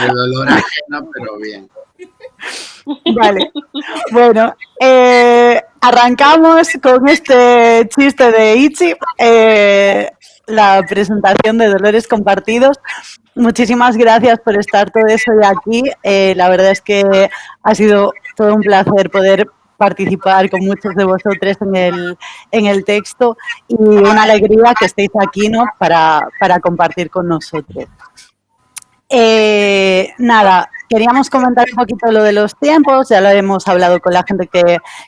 de dolor ajeno, pero bien. Vale, bueno, arrancamos con este chiste de Ichi, la presentación de Dolores Compartidos. Muchísimas gracias por estar todo eso de aquí. La verdad es que ha sido todo un placer poder participar con muchos de vosotros en el texto y una alegría que estéis aquí, ¿no?, para compartir con nosotros. Nada, queríamos comentar un poquito lo de los tiempos, ya lo hemos hablado con la gente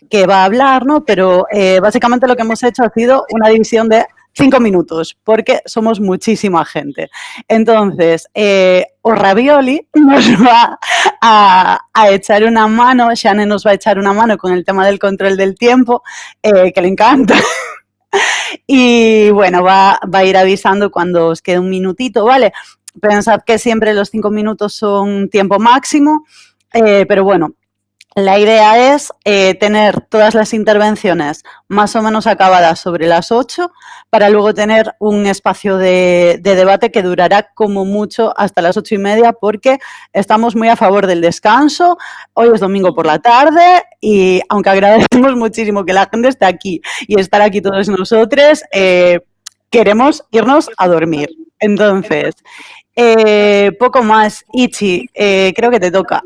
que va a hablar, ¿no? Pero básicamente lo que hemos hecho ha sido una división de 5 minutos, porque somos muchísima gente. Entonces, Ravioli nos va a echar una mano, Shane nos va a echar una mano con el tema del control del tiempo, que le encanta. Y bueno, va a ir avisando cuando os quede un minutito, ¿vale? Pensad que siempre los 5 minutos son tiempo máximo, pero bueno, la idea es tener todas las intervenciones más o menos acabadas sobre las 8 para luego tener un espacio de debate que durará como mucho hasta las 8:30 porque estamos muy a favor del descanso. Hoy es domingo por la tarde y aunque agradecemos muchísimo que la gente esté aquí y estar aquí todos nosotros, queremos irnos a dormir. Entonces, poco más. Ichi, creo que te toca.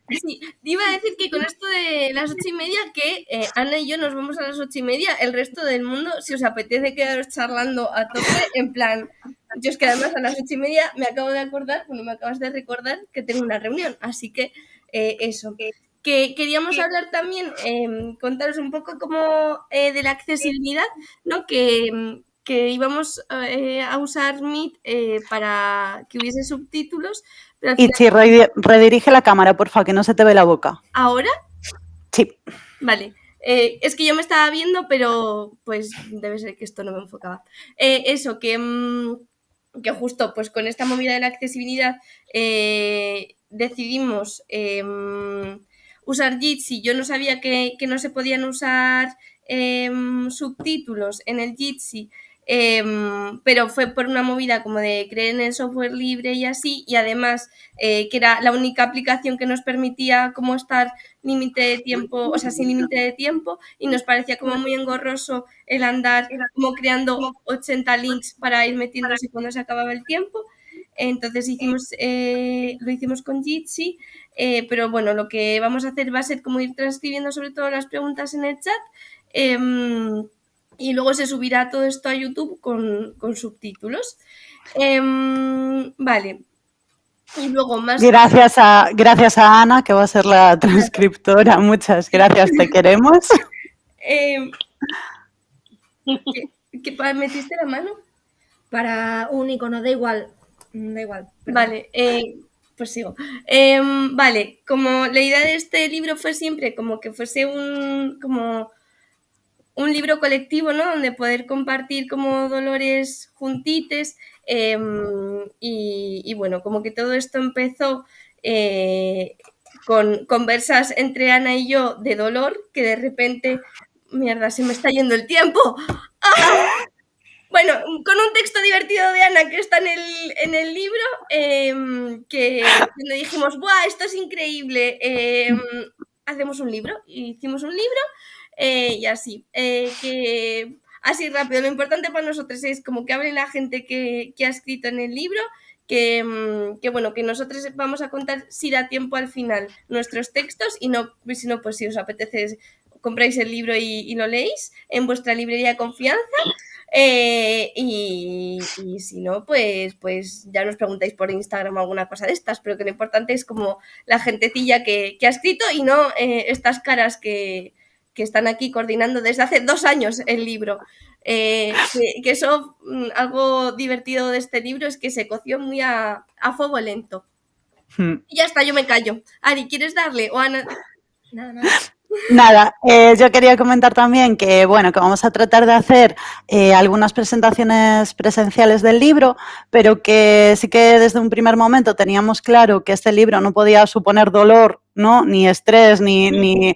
Sí, te iba a decir que con esto de las 8:30, que Ana y yo nos vamos a las 8:30, el resto del mundo, si os apetece quedaros charlando a tope, en plan, yo es que además a las 8:30 me acabo de acordar, bueno, me acabas de recordar que tengo una reunión, así que eso. Que queríamos hablar también, contaros un poco como de la accesibilidad, ¿no? Que íbamos a usar Meet para que hubiese subtítulos. Pero Ichi, redirige la cámara, porfa, que no se te ve la boca. ¿Ahora? Sí. Vale. Es que yo me estaba viendo, pero pues debe ser que esto no me enfocaba. Eso, que justo pues con esta movida de la accesibilidad decidimos usar Jitsi. Yo no sabía que no se podían usar subtítulos en el Jitsi. Pero fue por una movida como de creer en el software libre y así, y además que era la única aplicación que nos permitía como estar límite de tiempo, o sea, sin límite de tiempo, y nos parecía como muy engorroso el andar como creando 80 links para ir metiéndose cuando se acababa el tiempo. Entonces lo hicimos con Jitsi, pero bueno, lo que vamos a hacer va a ser como ir transcribiendo sobre todo las preguntas en el chat, y luego se subirá todo esto a YouTube con subtítulos. Vale. Y luego más... Gracias a Ana, que va a ser la transcriptora. Muchas gracias, te queremos. ¿Qué metiste la mano? Para un icono, da igual. Perdón. Vale, pues sigo. Vale, como la idea de este libro fue siempre como que fuese un libro colectivo, ¿no? Donde poder compartir como dolores juntites, y bueno, como que todo esto empezó con conversas entre Ana y yo de dolor, que de repente, mierda, se me está yendo el tiempo. ¡Ah! Bueno, con un texto divertido de Ana que está en el libro, que donde dijimos, ¡buah, esto es increíble! Hacemos un libro, y hicimos un libro, y así, que así rápido. Lo importante para nosotros es como que hable la gente que ha escrito en el libro, que bueno, que nosotros vamos a contar si da tiempo al final nuestros textos, y no, si no, pues si os apetece compráis el libro y lo leéis en vuestra librería de confianza. Y si no, pues ya nos preguntáis por Instagram o alguna cosa de estas, pero que lo importante es como la gentecilla que ha escrito, y no estas caras que están aquí coordinando desde hace 2 años el libro. Que eso, algo divertido de este libro es que se coció muy a fuego lento. Y ya está, yo me callo. Ari, ¿quieres darle? O Ana... Nada, yo quería comentar también que, bueno, que vamos a tratar de hacer algunas presentaciones presenciales del libro, pero que sí que desde un primer momento teníamos claro que este libro no podía suponer dolor ¿no? Ni estrés, ni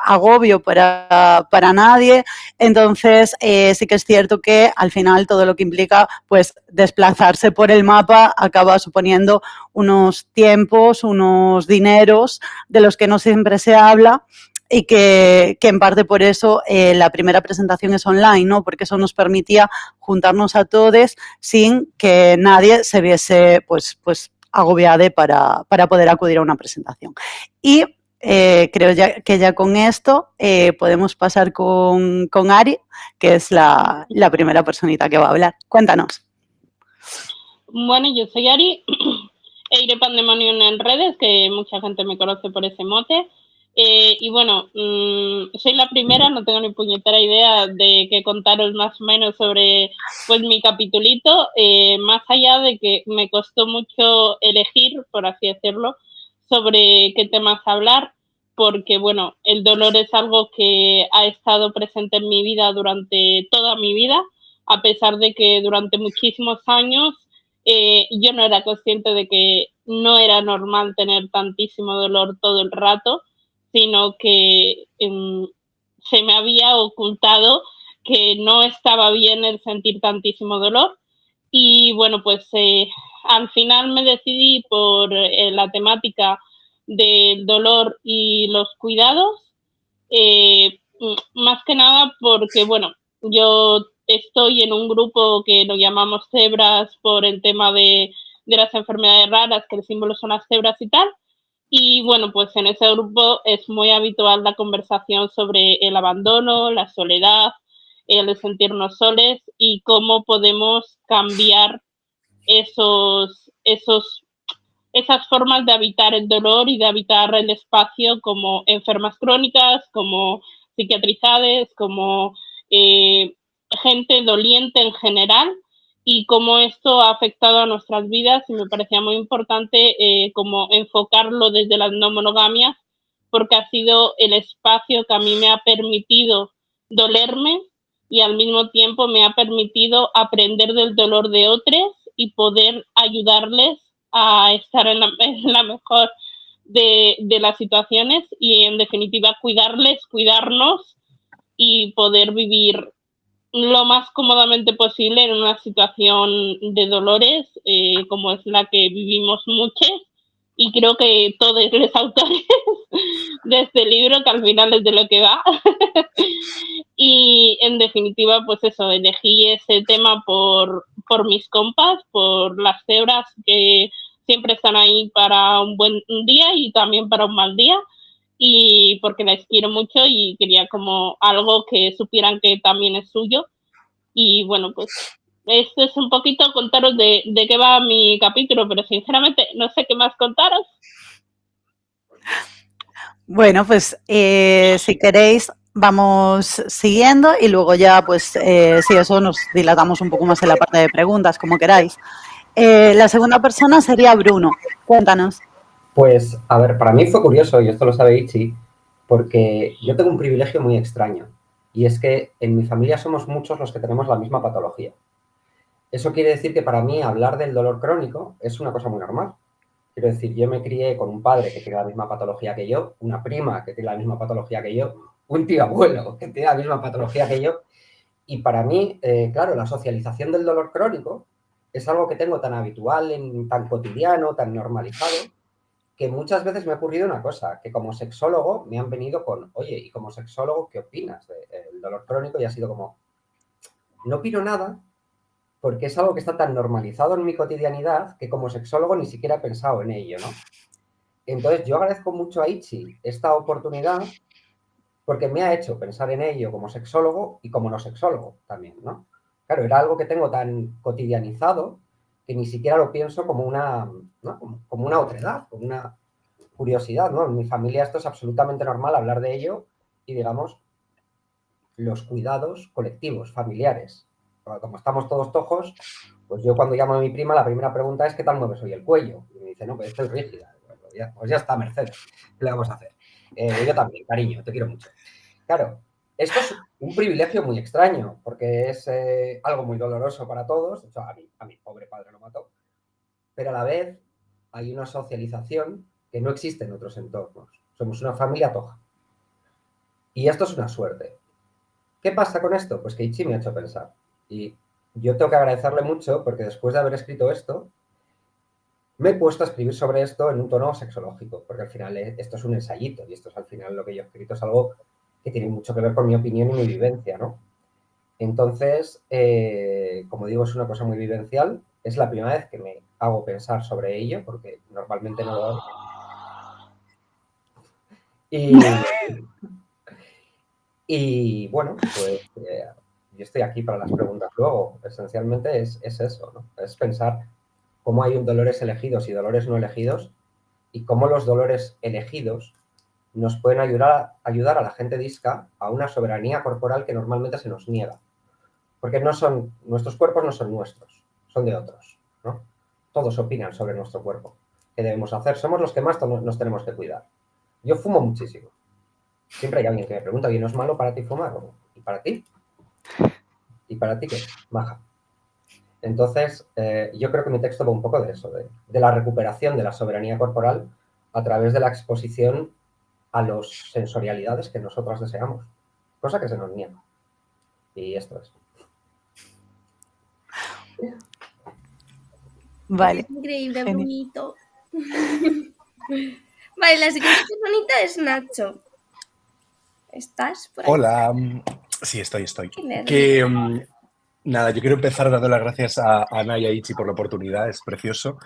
agobio para nadie. Entonces, sí que es cierto que al final todo lo que implica pues desplazarse por el mapa acaba suponiendo unos tiempos, unos dineros de los que no siempre se habla y que en parte por eso la primera presentación es online, ¿no? Porque eso nos permitía juntarnos a todos sin que nadie se viese pues agobiado para poder acudir a una presentación. Y creo que ya con esto podemos pasar con Ari, que es la primera personita que va a hablar. Cuéntanos. Bueno, yo soy Ari, Eire Pandemonium en redes, que mucha gente me conoce por ese mote. Y bueno, soy la primera, no tengo ni puñetera idea de qué contaros más o menos sobre pues mi capitulito, más allá de que me costó mucho elegir, por así decirlo, sobre qué temas hablar, porque bueno, el dolor es algo que ha estado presente en mi vida durante toda mi vida, a pesar de que durante muchísimos años yo no era consciente de que no era normal tener tantísimo dolor todo el rato, sino que se me había ocultado que no estaba bien el sentir tantísimo dolor. Y bueno, pues al final me decidí por la temática del dolor y los cuidados, más que nada porque, bueno, yo estoy en un grupo que lo llamamos cebras por el tema de las enfermedades raras, que el símbolo son las cebras y tal. Y bueno, pues en ese grupo es muy habitual la conversación sobre el abandono, la soledad, el sentirnos soles y cómo podemos cambiar esas formas de habitar el dolor y de habitar el espacio como enfermas crónicas, como psiquiatrizades, como gente doliente en general, y cómo esto ha afectado a nuestras vidas. Y me parecía muy importante como enfocarlo desde las no monogamias, porque ha sido el espacio que a mí me ha permitido dolerme y al mismo tiempo me ha permitido aprender del dolor de otros y poder ayudarles a estar en la mejor de las situaciones y en definitiva cuidarles, cuidarnos y poder vivir lo más cómodamente posible en una situación de dolores como es la que vivimos muchos, y creo que todos los autores de este libro, que al final es de lo que va. Y en definitiva, pues eso, elegí ese tema por mis compas, por las cebras que siempre están ahí para un buen día y también para un mal día, y porque las quiero mucho y quería como algo que supieran que también es suyo. Y bueno, pues esto es un poquito contaros de qué va mi capítulo, pero sinceramente no sé qué más contaros. Bueno, pues si queréis vamos siguiendo y luego ya, pues si eso nos dilatamos un poco más en la parte de preguntas, como queráis. La segunda persona sería Bruno. Cuéntanos. Pues, a ver, para mí fue curioso, y esto lo sabe Ichi, porque yo tengo un privilegio muy extraño, y es que en mi familia somos muchos los que tenemos la misma patología. Eso quiere decir que para mí hablar del dolor crónico es una cosa muy normal. Quiero decir, yo me crié con un padre que tiene la misma patología que yo, una prima que tiene la misma patología que yo, un tío abuelo que tiene la misma patología que yo, y para mí, claro, la socialización del dolor crónico es algo que tengo tan habitual, tan cotidiano, tan normalizado, que muchas veces me ha ocurrido una cosa, que como sexólogo me han venido con, oye, y como sexólogo, ¿qué opinas del dolor crónico? Y ha sido como, no opino nada, porque es algo que está tan normalizado en mi cotidianidad que como sexólogo ni siquiera he pensado en ello, ¿no? Entonces yo agradezco mucho a Ichi esta oportunidad porque me ha hecho pensar en ello como sexólogo y como no sexólogo también, ¿no? Claro, era algo que tengo tan cotidianizado que ni siquiera lo pienso como una, ¿no? como una otredad, como una curiosidad, ¿no? En mi familia esto es absolutamente normal hablar de ello y, digamos, los cuidados colectivos, familiares. Como estamos todos tojos, pues yo cuando llamo a mi prima la primera pregunta es ¿qué tal mueves hoy el cuello? Y me dice, no, pues estoy rígida. Pues ya está, Mercedes. ¿Qué le vamos a hacer? Yo también, cariño, te quiero mucho. Claro, esto es un privilegio muy extraño, porque es algo muy doloroso para todos. De hecho, a mi pobre padre lo mató. Pero a la vez hay una socialización que no existe en otros entornos. Somos una familia toja. Y esto es una suerte. ¿Qué pasa con esto? Pues que Itchy me ha hecho pensar. Y yo tengo que agradecerle mucho porque después de haber escrito esto, me he puesto a escribir sobre esto en un tono sexológico, porque al final esto es un ensayito y esto es al final lo que yo he escrito es algo que tiene mucho que ver con mi opinión y mi vivencia, ¿no? Entonces, como digo, es una cosa muy vivencial. Es la primera vez que me hago pensar sobre ello, porque normalmente no lo hago. Y bueno, pues yo estoy aquí para las preguntas luego. Esencialmente es eso, ¿no? Es pensar cómo hay dolores elegidos y dolores no elegidos y cómo los dolores elegidos nos pueden ayudar a la gente disca a una soberanía corporal que normalmente se nos niega. Porque nuestros cuerpos no son nuestros, son de otros, ¿no? Todos opinan sobre nuestro cuerpo. ¿Qué debemos hacer? Somos los que más nos tenemos que cuidar. Yo fumo muchísimo. Siempre hay alguien que me pregunta, ¿y no es malo para ti fumar? ¿Y para ti? ¿Y para ti qué? Maja. Entonces, yo creo que mi texto va un poco de eso, de la recuperación de la soberanía corporal a través de la exposición a las sensorialidades que nosotros deseamos, cosa que se nos niega. Y esto es. Vale. Es increíble, Genial. bonito. Vale, la siguiente personita es Nacho. ¿Estás por ahí? Hola, sí, estoy. Qué nervios. Que nada, yo quiero empezar dando las gracias a Ana y a Itchy por la oportunidad, es precioso,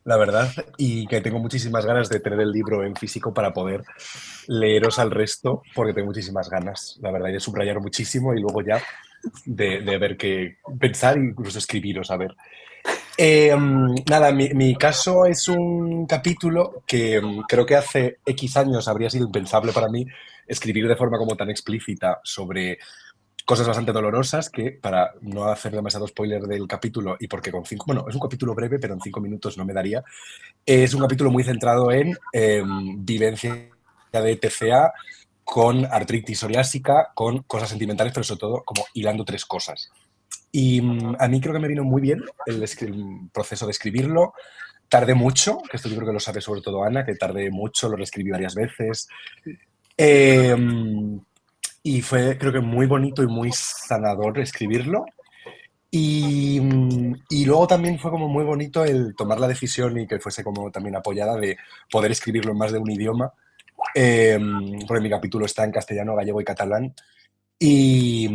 la verdad, y que tengo muchísimas ganas de tener el libro en físico para poder leeros al resto, porque tengo muchísimas ganas, la verdad, y de subrayar muchísimo y luego ya de ver qué pensar e incluso escribiros, a ver. Nada, mi caso es un capítulo que creo que hace X años habría sido impensable para mí escribir de forma como tan explícita sobre cosas bastante dolorosas que, para no hacer demasiado spoiler del capítulo y porque bueno, es un capítulo breve, pero en 5 minutos no me daría, es un capítulo muy centrado en vivencia de TCA con artritis psoriásica, con cosas sentimentales, pero sobre todo como hilando 3 cosas. Y a mí creo que me vino muy bien el proceso de escribirlo. Tardé mucho, que esto yo creo que lo sabe sobre todo Ana, que tardé mucho, lo reescribí varias veces. Y fue, creo que, muy bonito y muy sanador escribirlo. Y luego también fue como muy bonito el tomar la decisión y que fuese como también apoyada de poder escribirlo en más de un idioma. Porque mi capítulo está en castellano, gallego y catalán. Y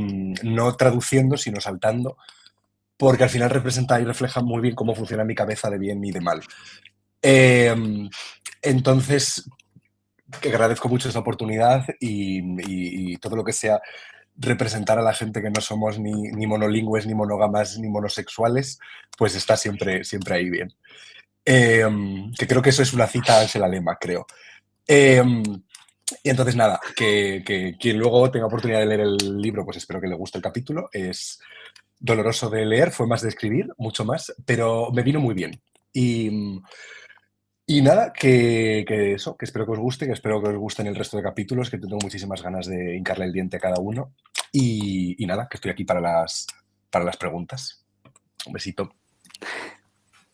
no traduciendo, sino saltando, porque al final representa y refleja muy bien cómo funciona mi cabeza de bien y de mal. Entonces, que agradezco mucho esta oportunidad y todo lo que sea representar a la gente que no somos ni monolingües, ni monógamas, ni monosexuales, pues está siempre ahí bien. Que creo que eso es una cita a Ansel Lema, creo. Y entonces nada, que quien luego tenga oportunidad de leer el libro, pues espero que le guste el capítulo. Es doloroso de leer, fue más de escribir, mucho más, pero me vino muy bien. Y nada, que eso, que espero que os guste, que espero que os gusten el resto de capítulos, que tengo muchísimas ganas de hincarle el diente a cada uno. Y nada, que estoy aquí para las preguntas. Un besito.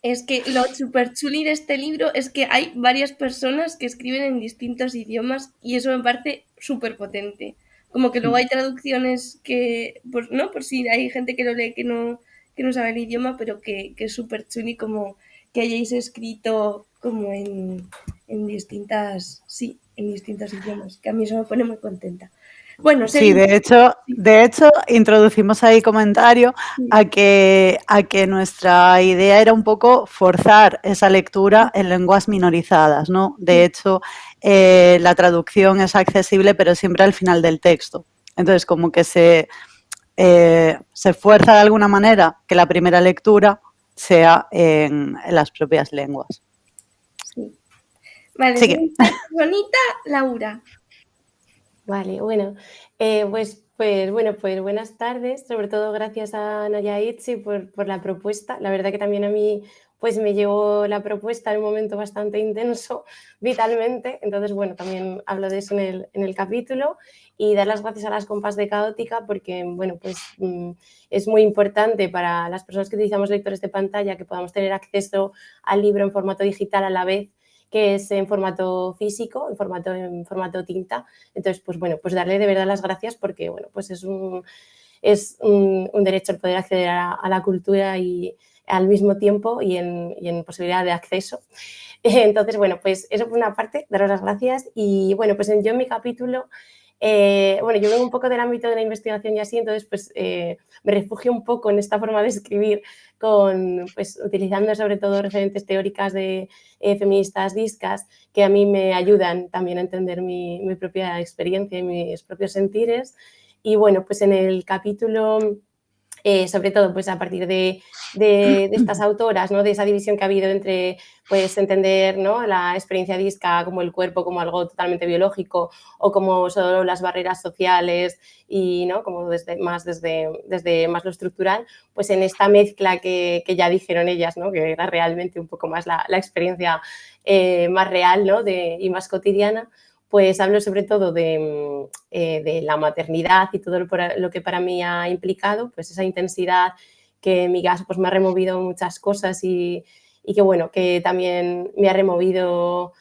Es que lo súper chuli de este libro es que hay varias personas que escriben en distintos idiomas y eso me parece súper potente. Como que luego hay traducciones que, pues, ¿no? Por si hay gente que lo lee que no sabe el idioma, pero que es súper chuli como que hayáis escrito como en distintos idiomas, que a mí eso me pone muy contenta. Bueno, sí, de hecho, introducimos ahí comentario a que nuestra idea era un poco forzar esa lectura en lenguas minorizadas, ¿no? De hecho, la traducción es accesible, pero siempre al final del texto. Entonces, como que se fuerza de alguna manera que la primera lectura sea en las propias lenguas. Sí. Vale, Sigue. Bonita Laura. Vale, bueno, pues buenas tardes, sobre todo gracias a Ana y a Itchy por la propuesta. La verdad que también a mí pues me llegó la propuesta en un momento bastante intenso vitalmente, entonces bueno, también hablo de eso en el capítulo y dar las gracias a las compas de Caótica porque bueno, pues es muy importante para las personas que utilizamos lectores de pantalla que podamos tener acceso al libro en formato digital a la vez que es en formato físico, en formato tinta. Entonces, pues bueno, pues darle de verdad las gracias porque, bueno, pues es un derecho el poder acceder a la cultura y al mismo tiempo y en posibilidad de acceso. Entonces, bueno, pues eso por una parte, daros las gracias. Y bueno, pues yo en mi capítulo, bueno, yo vengo un poco del ámbito de la investigación y así, entonces pues me refugio un poco en esta forma de escribir pues utilizando sobre todo referentes teóricas de feministas discas que a mí me ayudan también a entender mi propia experiencia y mis propios sentires. Y bueno, pues en el capítulo, sobre todo pues a partir de estas autoras, ¿no? De esa división que ha habido entre pues entender, ¿no? La experiencia disca como el cuerpo como algo totalmente biológico o como solo las barreras sociales y ¿no? Como desde más lo estructural, pues en esta mezcla que ya dijeron ellas, ¿no? Que era realmente un poco más la experiencia más real, ¿no? Y más cotidiana. Pues hablo sobre todo de la maternidad y todo lo que para mí ha implicado, pues esa intensidad que en mi caso pues me ha removido muchas cosas y que bueno, que también me ha removido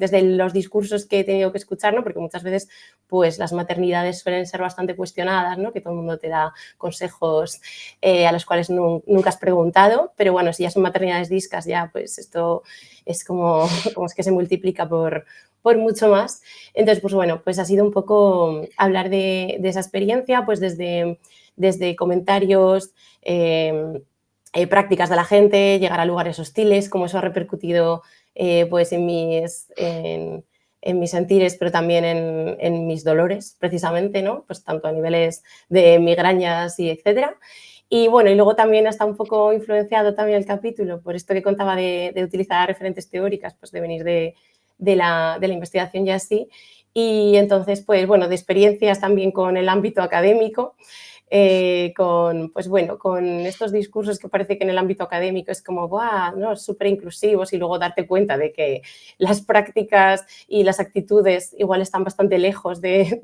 desde los discursos que he tenido que escuchar, ¿no? Porque muchas veces pues las maternidades suelen ser bastante cuestionadas, ¿no? Que todo el mundo te da consejos a los cuales nunca has preguntado, pero bueno, si ya son maternidades discas ya pues esto es como es que se multiplica por mucho más. Entonces, pues bueno, pues ha sido un poco hablar de esa experiencia, pues desde comentarios, prácticas de la gente, llegar a lugares hostiles, cómo eso ha repercutido pues en mis sentires, pero también en mis dolores, precisamente, ¿no? Pues tanto a niveles de migrañas y etcétera. Y bueno, y luego también está un poco influenciado también el capítulo por esto que contaba de utilizar referentes teóricas, pues de venir de la investigación y así. Y entonces, pues bueno, de experiencias también con el ámbito académico, con estos discursos que parece que en el ámbito académico es como, ¡buah!, ¿no? Súper inclusivos y luego darte cuenta de que las prácticas y las actitudes igual están bastante lejos de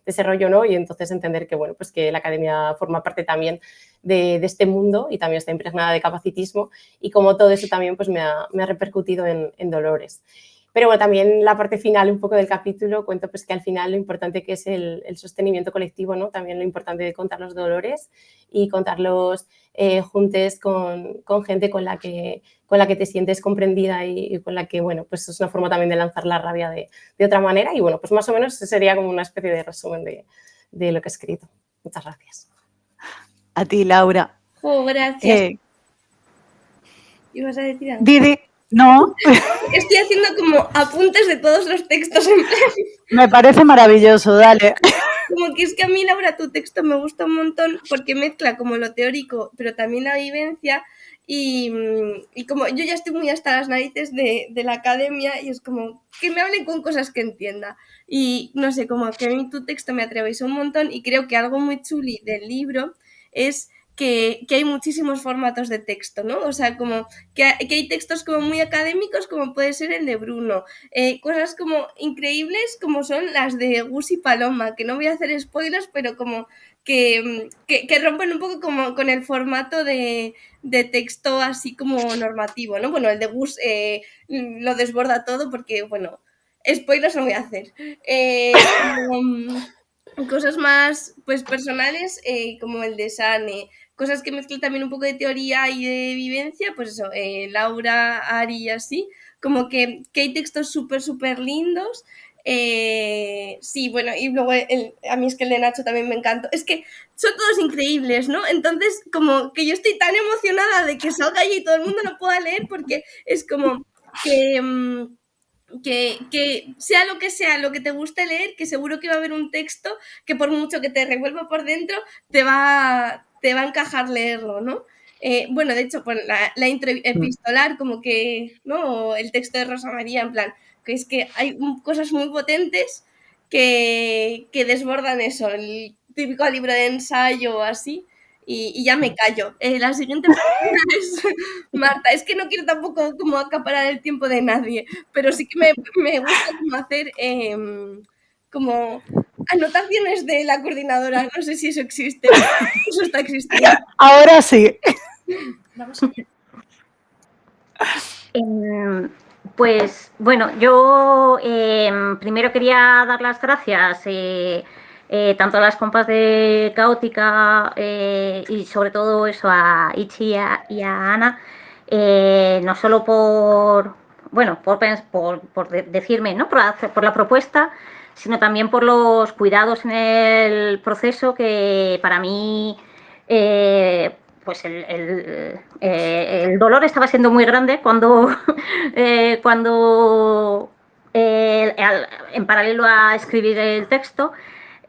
ese rollo, ¿no? Y entonces entender que, bueno, pues que la academia forma parte también de este mundo y también está impregnada de capacitismo y como todo eso también pues me ha repercutido en dolores. Pero bueno, también la parte final un poco del capítulo cuento pues que al final lo importante que es el sostenimiento colectivo, ¿no? También lo importante de contar los dolores y contarlos juntos con gente con la que te sientes comprendida y con la que, bueno, pues es una forma también de lanzar la rabia de otra manera y bueno, pues más o menos sería como una especie de resumen de lo que he escrito. Muchas gracias. A ti, Laura. Oh, gracias. ¿Ibas a decir algo? Didi, no. Estoy haciendo como apuntes de todos los textos en plan. Me parece maravilloso, dale. Como que es que a mí, Laura, tu texto me gusta un montón porque mezcla como lo teórico, pero también la vivencia y como yo ya estoy muy hasta las narices de la academia y es como que me hablen con cosas que entienda. Y no sé, como que a mí tu texto me atraviesa un montón y creo que algo muy chuli del libro es que hay muchísimos formatos de texto, ¿no? O sea, como que hay textos como muy académicos, como puede ser el de Bruno, cosas como increíbles como son las de Gus y Paloma, que no voy a hacer spoilers, pero como que rompen un poco como con el formato de texto así como normativo, ¿no? Bueno, el de Gus lo desborda todo porque, bueno, spoilers no voy a hacer. Cosas más pues personales como el de Sane, cosas que mezclan también un poco de teoría y de vivencia, pues eso, Laura, Ari y así, como que hay textos súper lindos. Sí, bueno, y luego a mí es que el de Nacho también me encantó. Es que son todos increíbles, ¿no? Entonces, como que yo estoy tan emocionada de que salga allí y todo el mundo lo pueda leer porque es como que sea lo que te guste leer, que seguro que va a haber un texto que por mucho que te revuelva por dentro, te va a encajar leerlo, ¿no? Bueno, de hecho, pues la intro epistolar, como que, ¿no? El texto de Rosa María, en plan, que es que hay cosas muy potentes que desbordan eso, el típico libro de ensayo o así. Y ya me callo. La siguiente pregunta es, Marta, es que no quiero tampoco como acaparar el tiempo de nadie, pero sí que me gusta como hacer como anotaciones de la coordinadora. No sé si eso existe. Eso está existiendo. Ahora sí. Vamos a ver. Pues bueno, yo primero quería dar las gracias tanto a las compas de Caótica y sobre todo eso a Ichi y a Ana, no solo por decirme, ¿no? Por la propuesta, sino también por los cuidados en el proceso que para mí pues el dolor estaba siendo muy grande cuando, en paralelo a escribir el texto,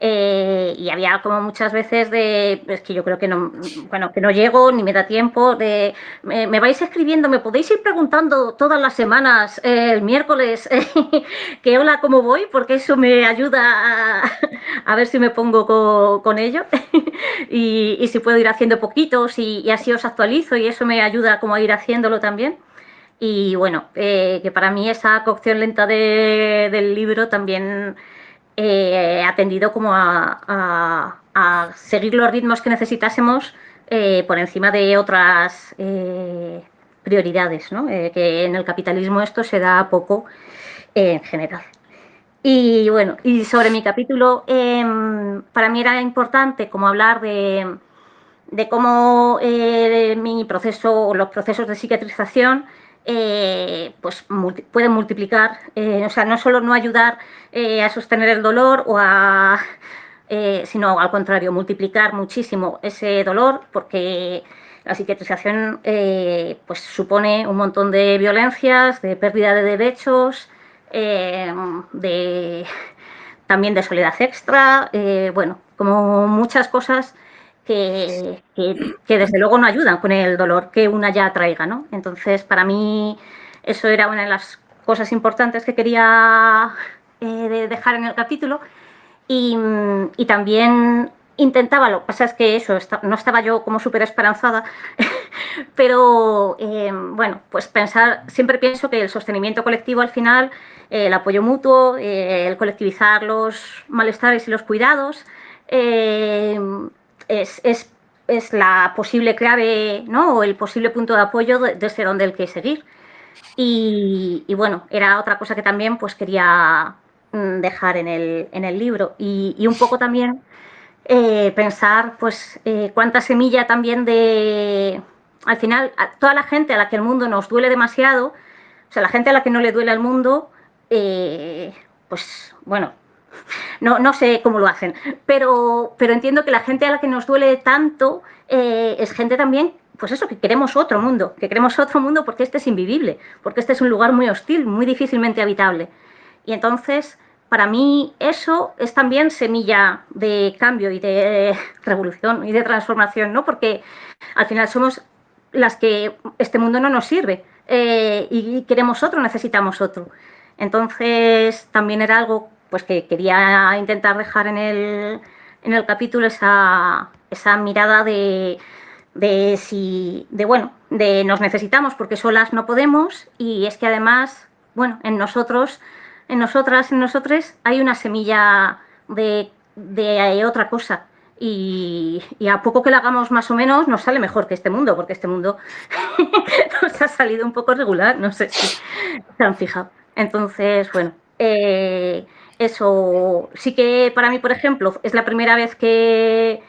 y había como muchas veces es que yo creo que no, bueno, que no llego ni me da tiempo, me vais escribiendo, me podéis ir preguntando todas las semanas, el miércoles, que hola, ¿cómo voy? Porque eso me ayuda a ver si me pongo con ello y si puedo ir haciendo poquitos y así os actualizo y eso me ayuda como a ir haciéndolo también. Y bueno, que para mí esa cocción lenta del libro también ha tendido como a seguir los ritmos que necesitásemos por encima de otras prioridades, ¿no? Que en el capitalismo esto se da poco en general. Y bueno, y sobre mi capítulo, para mí era importante como hablar de cómo mi proceso o los procesos de cicatrización pues pueden multiplicar, o sea, no solo no ayudar a sostener el dolor sino al contrario, multiplicar muchísimo ese dolor, porque la cicatrización pues supone un montón de violencias, de pérdida de derechos, también de soledad extra, bueno, como muchas cosas que desde luego no ayudan con el dolor que una ya traiga, ¿no? Entonces, para mí eso era una de las cosas importantes que quería dejar en el capítulo y también intentaba, lo que pasa es que eso, no estaba yo como súper esperanzada, pero bueno, pues pensar, siempre pienso que el sostenimiento colectivo al final, el apoyo mutuo, el colectivizar los malestares y los cuidados, es la posible clave, ¿no? O el posible punto de apoyo desde donde hay que seguir. Y bueno, era otra cosa que también pues quería dejar en el libro. Y un poco también pensar pues cuánta semilla también al final, a toda la gente a la que el mundo nos duele demasiado, o sea, la gente a la que no le duele al mundo, pues bueno, no sé cómo lo hacen, pero entiendo que la gente a la que nos duele tanto es gente también, pues eso, que queremos otro mundo porque este es invivible, porque este es un lugar muy hostil, muy difícilmente habitable. Y entonces, para mí, eso es también semilla de cambio y de revolución y de transformación, ¿no? Porque al final somos las que este mundo no nos sirve y queremos otro, necesitamos otro. Entonces, también era algo pues que quería intentar dejar en el capítulo esa mirada de nos necesitamos porque solas no podemos, y es que además, bueno, en nosotros, en nosotras, en nosotres hay una semilla de otra cosa. Y a poco que la hagamos más o menos nos sale mejor que este mundo, porque este mundo nos ha salido un poco regular, no sé si se han fijado. Entonces, bueno, eso sí que para mí, por ejemplo, es la primera vez que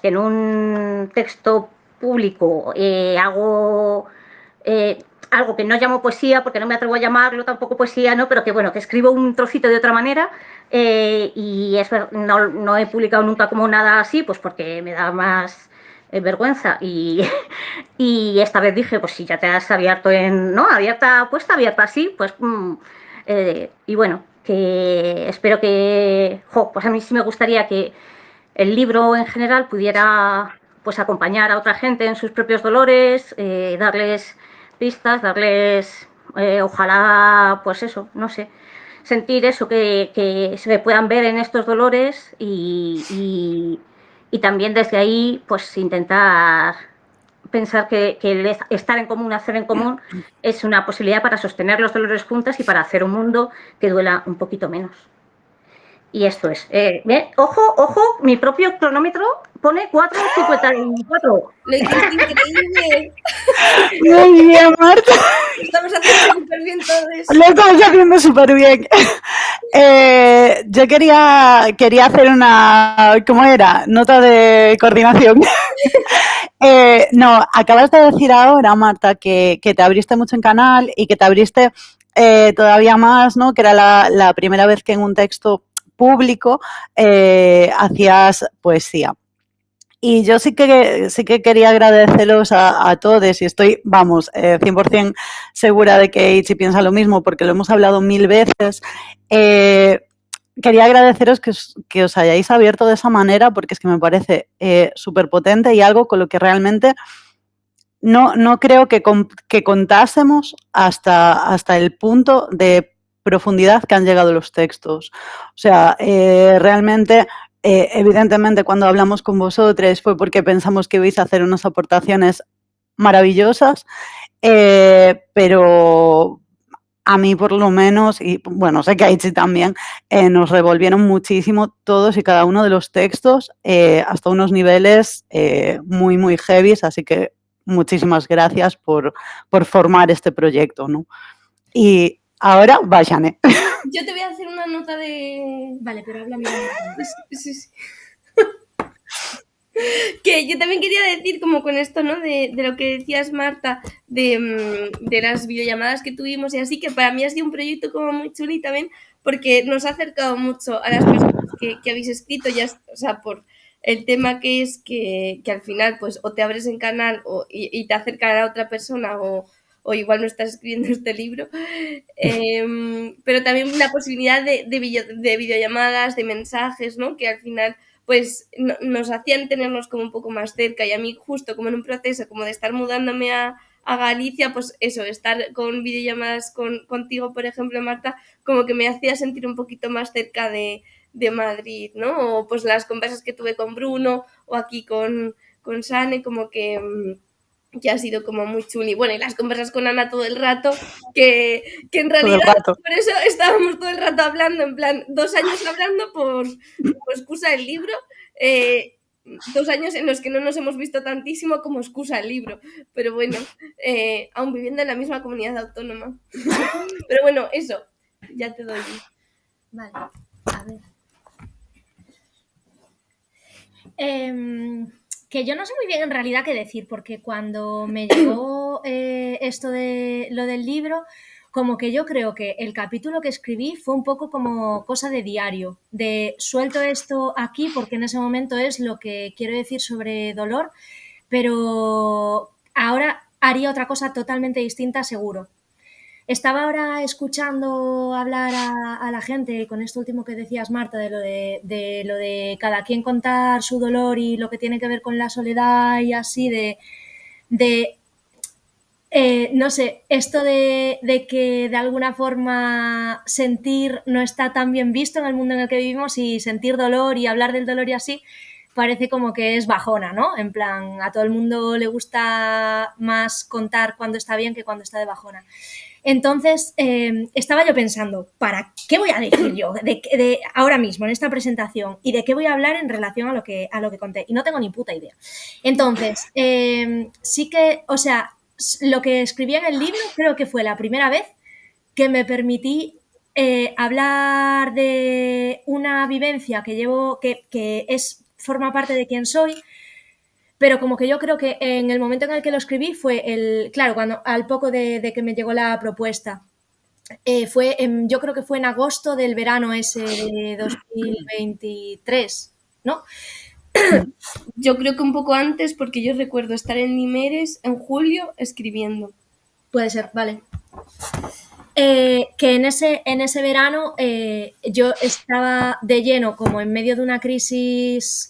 en un texto público hago algo que no llamo poesía, porque no me atrevo a llamarlo tampoco poesía, ¿no? Pero que bueno, que escribo un trocito de otra manera y no he publicado nunca como nada así, pues porque me da más vergüenza y esta vez dije, pues si ya te has abierto puesta abierta así, pues y bueno, que espero que, pues a mí sí me gustaría que el libro en general pudiera pues acompañar a otra gente en sus propios dolores, darles pistas, darles, ojalá, pues eso, no sé, sentir eso, que se puedan ver en estos dolores y también desde ahí pues intentar pensar que el estar en común, hacer en común, es una posibilidad para sostener los dolores juntas y para hacer un mundo que duela un poquito menos. Y esto es. Ojo, mi propio cronómetro pone 4:54. Lo hiciste increíble. Muy bien, Marta. Lo estamos haciendo súper bien todos. Lo estamos haciendo súper bien. Yo quería hacer una, ¿cómo era? Nota de coordinación. No, acabas de decir ahora, Marta, que te abriste mucho en canal y que te abriste todavía más, ¿no? Que era la primera vez que en un texto público hacías poesía. Y yo sí que quería agradeceros a todos y estoy, vamos, 100% segura de que Itzi piensa lo mismo porque lo hemos hablado 1000 veces. Quería agradeceros que os hayáis abierto de esa manera porque es que me parece súper potente y algo con lo que realmente no creo que contásemos hasta el punto de profundidad que han llegado los textos. O sea, realmente... evidentemente, cuando hablamos con vosotros fue porque pensamos que ibais a hacer unas aportaciones maravillosas, pero a mí por lo menos, y bueno, sé que a Itzi también, nos revolvieron muchísimo todos y cada uno de los textos hasta unos niveles muy, muy heavies, así que muchísimas gracias por formar este proyecto, ¿no? Y ahora, váyane. Yo te voy a hacer una nota de... Vale, pero habla bien. Sí. Que yo también quería decir, como con esto, ¿no? De lo que decías, Marta, de las videollamadas que tuvimos y así, que para mí ha sido un proyecto como muy chuli también, porque nos ha acercado mucho a las personas que habéis escrito, ya, o sea, por el tema que es que al final, pues, o te abres en canal y te acercan a otra persona o igual no estás escribiendo este libro, pero también la posibilidad de videollamadas, de mensajes, ¿no? Que al final pues nos hacían tenernos como un poco más cerca y a mí justo como en un proceso como de estar mudándome a Galicia, pues eso, estar con videollamadas contigo, por ejemplo, Marta, como que me hacía sentir un poquito más cerca de Madrid, ¿no? O pues las conversas que tuve con Bruno o aquí con Sane, como que ha sido como muy chuli. Bueno, y las conversas con Ana todo el rato, que en realidad por eso estábamos todo el rato hablando, en plan, 2 años hablando por excusa del libro, 2 años en los que no nos hemos visto tantísimo como excusa el libro, pero bueno, aún viviendo en la misma comunidad autónoma. Pero bueno, eso, ya te doy. Vale, a ver. Que yo no sé muy bien en realidad qué decir, porque cuando me llegó esto de lo del libro, como que yo creo que el capítulo que escribí fue un poco como cosa de diario, de suelto esto aquí porque en ese momento es lo que quiero decir sobre dolor, pero ahora haría otra cosa totalmente distinta seguro. Estaba ahora escuchando hablar a la gente con esto último que decías, Marta, de lo de cada quien contar su dolor y lo que tiene que ver con la soledad y así, no sé, esto de que de alguna forma sentir no está tan bien visto en el mundo en el que vivimos y sentir dolor y hablar del dolor y así, parece como que es bajona, ¿no? En plan, a todo el mundo le gusta más contar cuando está bien que cuando está de bajona. Entonces, estaba yo pensando, ¿para qué voy a decir yo de ahora mismo en esta presentación y de qué voy a hablar en relación a lo que conté? Y no tengo ni puta idea. Entonces, sí que, o sea, lo que escribí en el libro creo que fue la primera vez que me permití hablar de una vivencia que llevo, que forma parte de quién soy, pero como que yo creo que en el momento en el que lo escribí fue claro, al poco de que me llegó la propuesta. Yo creo que fue en agosto del verano ese de 2023, ¿no? Yo creo que un poco antes, porque yo recuerdo estar en Nimeres en julio escribiendo. Puede ser, vale. Que en ese verano yo estaba de lleno como en medio de una crisis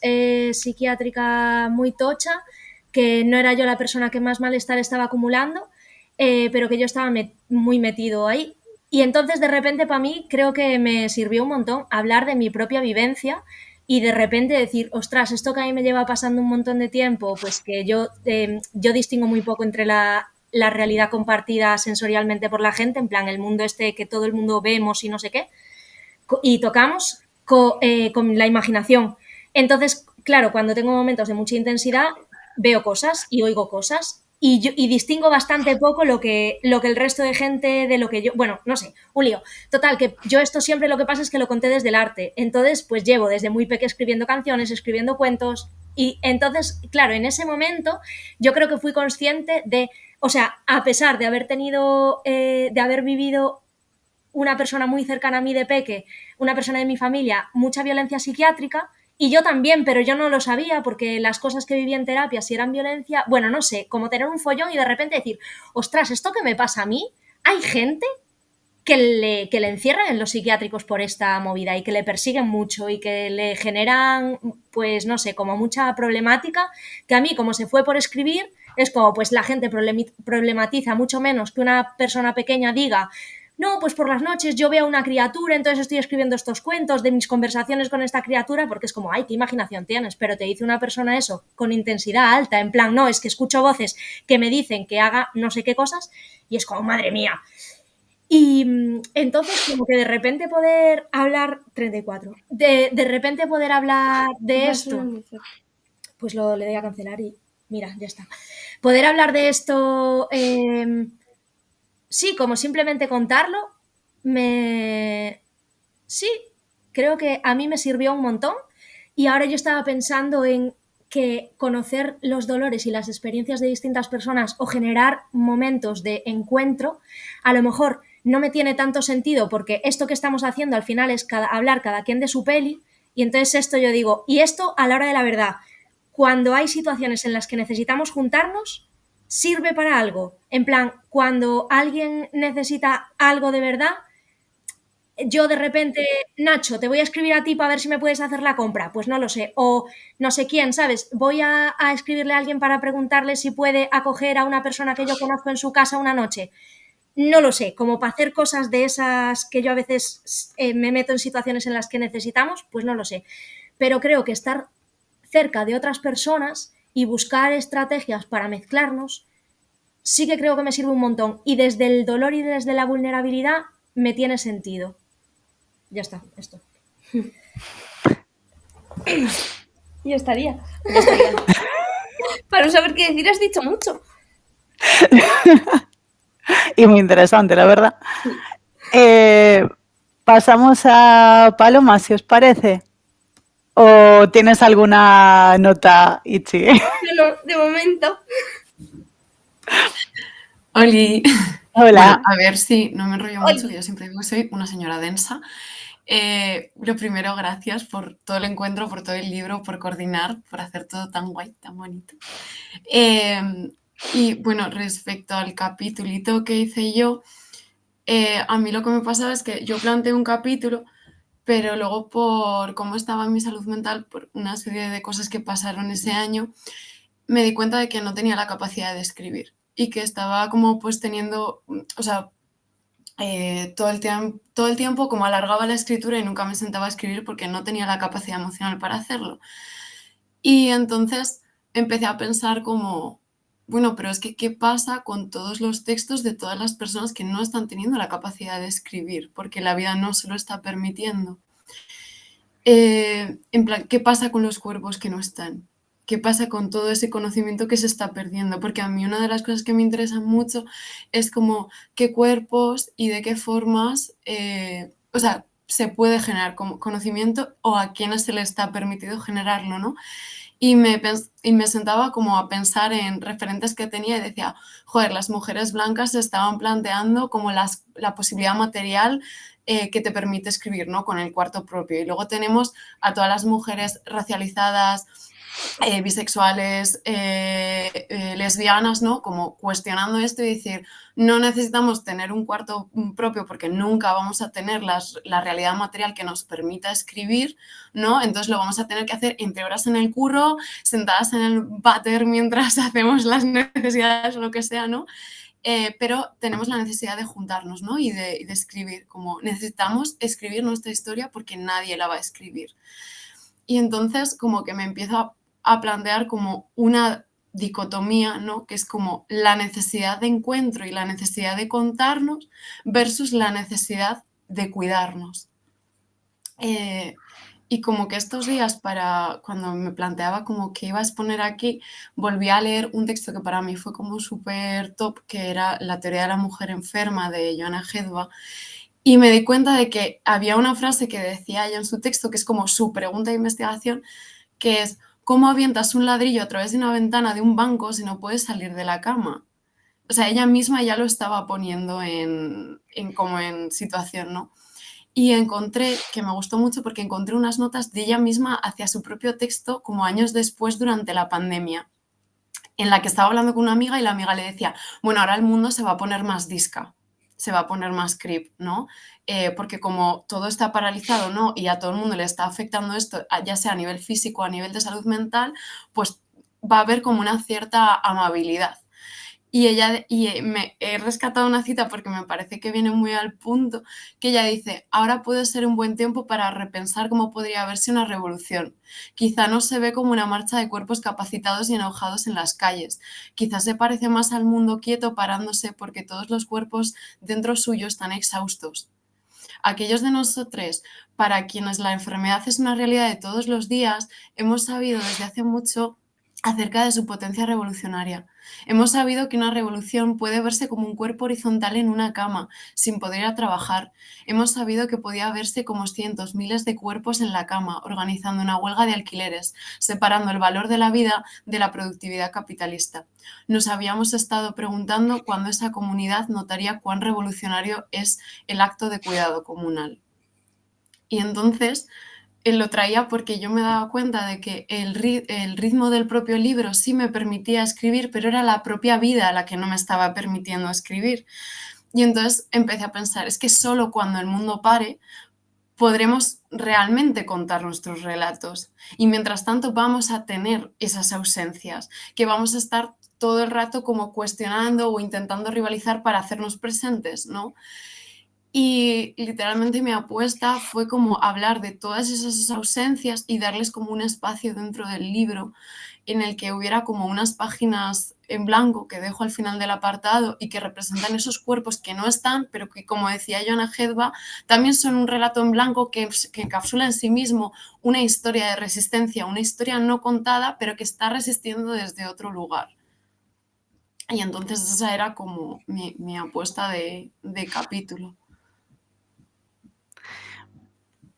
psiquiátrica muy tocha, que no era yo la persona que más malestar estaba acumulando, pero que yo estaba muy metido ahí. Y entonces de repente para mí creo que me sirvió un montón hablar de mi propia vivencia y de repente decir, ostras, esto que a mí me lleva pasando un montón de tiempo, pues que yo distingo muy poco entre la realidad compartida sensorialmente por la gente, en plan el mundo este que todo el mundo vemos y no sé qué, y tocamos, con la imaginación. Entonces, claro, cuando tengo momentos de mucha intensidad, veo cosas y oigo cosas y distingo bastante poco lo que el resto de gente de lo que yo... Bueno, no sé, un lío. Total, que yo esto siempre lo que pasa es que lo conté desde el arte. Entonces, pues llevo desde muy pequeña escribiendo canciones, escribiendo cuentos y entonces, claro, en ese momento yo creo que fui consciente de... O sea, a pesar de haber tenido... de haber vivido una persona muy cercana a mí de peque, una persona de mi familia, mucha violencia psiquiátrica, y yo también, pero yo no lo sabía porque las cosas que vivía en terapia, si eran violencia, bueno, no sé, como tener un follón y de repente decir, ostras, ¿esto que me pasa a mí? Hay gente que le encierran en los psiquiátricos por esta movida y que le persiguen mucho y que le generan, pues no sé, como mucha problemática, que a mí, como se fue por escribir, es como, pues la gente problematiza mucho menos que una persona pequeña diga, no, pues por las noches yo veo una criatura, entonces estoy escribiendo estos cuentos de mis conversaciones con esta criatura, porque es como, ay, qué imaginación tienes, pero te dice una persona eso con intensidad alta, en plan, no, es que escucho voces que me dicen que haga no sé qué cosas, y es como, madre mía. Y entonces, como que de repente poder hablar, 34, de repente poder hablar de esto, pues le doy a cancelar y mira, ya está. Poder hablar de esto... sí, como simplemente contarlo, sí, creo que a mí me sirvió un montón y ahora yo estaba pensando en que conocer los dolores y las experiencias de distintas personas o generar momentos de encuentro, a lo mejor no me tiene tanto sentido porque esto que estamos haciendo al final es hablar cada quien de su peli y entonces esto yo digo, y esto a la hora de la verdad, cuando hay situaciones en las que necesitamos juntarnos, sirve para algo. En plan, cuando alguien necesita algo de verdad, yo de repente, Nacho, te voy a escribir a ti para ver si me puedes hacer la compra. Pues no lo sé. O no sé quién, ¿sabes? Voy a escribirle a alguien para preguntarle si puede acoger a una persona que yo conozco en su casa una noche. No lo sé, como para hacer cosas de esas que yo a veces me meto en situaciones en las que necesitamos, pues no lo sé. Pero creo que estar cerca de otras personas y buscar estrategias para mezclarnos, sí que creo que me sirve un montón. Y desde el dolor y desde la vulnerabilidad me tiene sentido. Ya está, esto. Ya estaría. Para no saber qué decir has dicho mucho. Y muy interesante, la verdad. Pasamos a Paloma, si os parece. ¿O tienes alguna nota, Itzi? No, de momento. Oli. Hola. Bueno, a ver si no me enrollo mucho, que yo siempre digo que soy una señora densa. Lo primero, gracias por todo el encuentro, por todo el libro, por coordinar, por hacer todo tan guay, tan bonito. Y bueno, respecto al capítulito que hice yo, a mí lo que me pasaba es que yo planteé un capítulo, pero luego por cómo estaba mi salud mental, por una serie de cosas que pasaron ese año, me di cuenta de que no tenía la capacidad de escribir y que estaba como pues teniendo, o sea, todo el tiempo como alargaba la escritura y nunca me sentaba a escribir porque no tenía la capacidad emocional para hacerlo. Y entonces empecé a pensar como, bueno, pero es que ¿qué pasa con todos los textos de todas las personas que no están teniendo la capacidad de escribir? Porque la vida no se lo está permitiendo. En plan, ¿qué pasa con los cuerpos que no están? ¿Qué pasa con todo ese conocimiento que se está perdiendo? Porque a mí una de las cosas que me interesan mucho es como qué cuerpos y de qué formas, o sea, se puede generar conocimiento o a quiénes se les está permitido generarlo, ¿no? Y me sentaba como a pensar en referentes que tenía y decía, joder, las mujeres blancas se estaban planteando como la posibilidad material que te permite escribir, ¿no? Con el cuarto propio. Y luego tenemos a todas las mujeres racializadas, bisexuales, lesbianas, ¿no? Como cuestionando esto y decir, no necesitamos tener un cuarto propio porque nunca vamos a tener la realidad material que nos permita escribir, ¿no? Entonces lo vamos a tener que hacer entre horas en el curro, sentadas en el váter mientras hacemos las necesidades o lo que sea, ¿no? Pero tenemos la necesidad de juntarnos, ¿no? Y de escribir, como necesitamos escribir nuestra historia porque nadie la va a escribir. Y entonces como que me empiezo a plantear como una dicotomía, ¿no? Que es como la necesidad de encuentro y la necesidad de contarnos versus la necesidad de cuidarnos. Y como que estos días, cuando me planteaba como que iba a exponer aquí, volví a leer un texto que para mí fue como súper top, que era La teoría de la mujer enferma de Joanna Hedva. Y me di cuenta de que había una frase que decía ella en su texto, que es como su pregunta de investigación, que es: ¿cómo avientas un ladrillo a través de una ventana de un banco si no puedes salir de la cama? O sea, ella misma ya lo estaba poniendo como en situación, ¿no? Y encontré, que me gustó mucho porque encontré unas notas de ella misma hacia su propio texto como años después durante la pandemia, en la que estaba hablando con una amiga y la amiga le decía, bueno, ahora el mundo se va a poner más disca, se va a poner más creep, ¿no? Porque como todo está paralizado, ¿no? Y a todo el mundo le está afectando esto, ya sea a nivel físico o a nivel de salud mental, pues va a haber como una cierta amabilidad. Y me he rescatado una cita porque me parece que viene muy al punto, que ella dice: ahora puede ser un buen tiempo para repensar cómo podría verse una revolución. Quizá no se ve como una marcha de cuerpos capacitados y enojados en las calles. Quizá se parece más al mundo quieto parándose porque todos los cuerpos dentro suyo están exhaustos. Aquellos de nosotros para quienes la enfermedad es una realidad de todos los días, hemos sabido desde hace mucho acerca de su potencia revolucionaria. Hemos sabido que una revolución puede verse como un cuerpo horizontal en una cama, sin poder ir a trabajar. Hemos sabido que podía verse como cientos, miles de cuerpos en la cama, organizando una huelga de alquileres, separando el valor de la vida de la productividad capitalista. Nos habíamos estado preguntando cuándo esa comunidad notaría cuán revolucionario es el acto de cuidado comunal. Y entonces él lo traía porque yo me daba cuenta de que el ritmo del propio libro sí me permitía escribir, pero era la propia vida la que no me estaba permitiendo escribir. Y entonces empecé a pensar, es que solo cuando el mundo pare podremos realmente contar nuestros relatos. Y mientras tanto vamos a tener esas ausencias, que vamos a estar todo el rato como cuestionando o intentando rivalizar para hacernos presentes, ¿no? Y literalmente mi apuesta fue como hablar de todas esas ausencias y darles como un espacio dentro del libro en el que hubiera como unas páginas en blanco que dejo al final del apartado y que representan esos cuerpos que no están, pero que, como decía Joanna Hedva, también son un relato en blanco que encapsula en sí mismo una historia de resistencia, una historia no contada, pero que está resistiendo desde otro lugar. Y entonces esa era como mi apuesta de capítulo.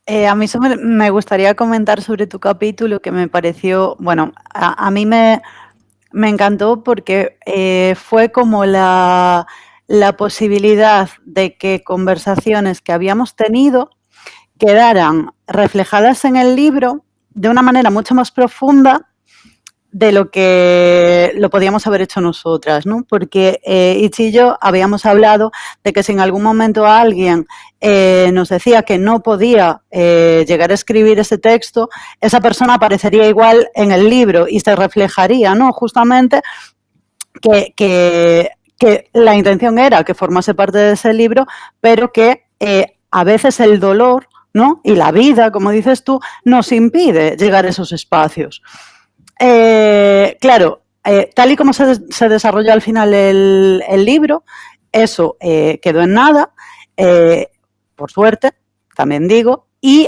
A mí me gustaría comentar sobre tu capítulo, que me pareció, bueno, a mí me encantó porque fue como la posibilidad de que conversaciones que habíamos tenido quedaran reflejadas en el libro de una manera mucho más profunda de lo que lo podíamos haber hecho nosotras, ¿no? Porque Itzi y yo habíamos hablado de que si en algún momento alguien nos decía que no podía llegar a escribir ese texto, esa persona aparecería igual en el libro y se reflejaría, ¿no? Justamente que la intención era que formase parte de ese libro, pero que a veces el dolor, ¿no? Y la vida, como dices tú, nos impide llegar a esos espacios. Claro, tal y como se desarrolló al final el libro, eso quedó en nada, por suerte, también digo, y